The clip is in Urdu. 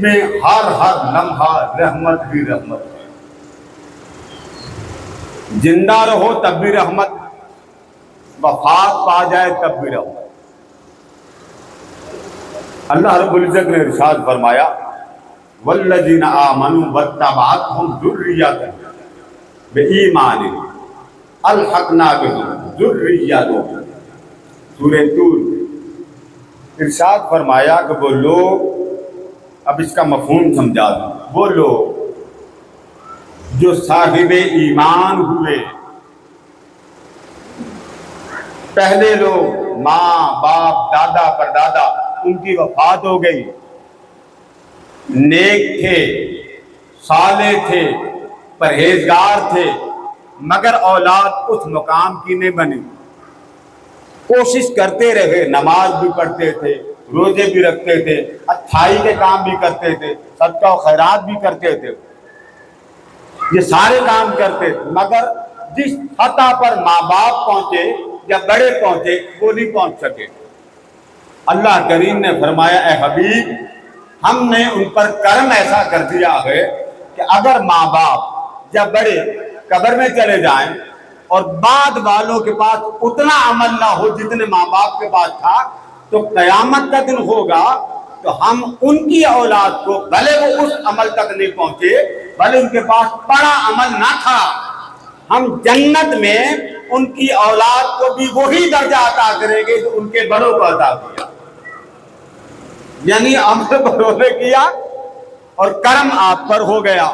میں ہر لمحہ رحمت ہی رحمت ہے. زندہ رہو تب بھی رحمت، وفات پا جائے تب بھی رحمت. اللہ رب العزت نے ارشاد فرمایا والذین آمنوا واتبعتهم ذریتهم بإیمان الحقنا بهم ذریتهم. سورہ طور ارشاد فرمایا کہ وہ لوگ، اب اس کا مفہوم سمجھا دوں، وہ لوگ جو صاحب ایمان ہوئے، پہلے لوگ ماں باپ دادا پردادا ان کی وفات ہو گئی، نیک تھے، صالح تھے، پرہیزگار تھے، مگر اولاد اس مقام کی نہیں بنی. کوشش کرتے رہے، نماز بھی پڑھتے تھے، روزے بھی رکھتے تھے، اچھائی کے کام بھی کرتے تھے، صدقہ و خیرات بھی کرتے تھے، یہ سارے کام کرتے تھے، مگر جس سطح پر ماں باپ پہنچے یا بڑے پہنچے وہ نہیں پہنچ سکے. اللہ کریم نے فرمایا اے حبیب، ہم نے ان پر کرم ایسا کر دیا ہے کہ اگر ماں باپ یا بڑے قبر میں چلے جائیں اور بعد والوں کے پاس اتنا عمل نہ ہو جتنے ماں باپ کے پاس تھا، تو قیامت کا دن ہوگا تو ہم ان کی اولاد کو، بھلے وہ اس عمل تک نہیں پہنچے، بھلے ان کے پاس بڑا عمل نہ تھا، ہم جنت میں ان کی اولاد کو بھی وہی درجہ عطا کریں گے جو ان کے بڑوں کو عطا کیا. یعنی عمل بڑوں نے کیا اور کرم آپ پر ہو گیا.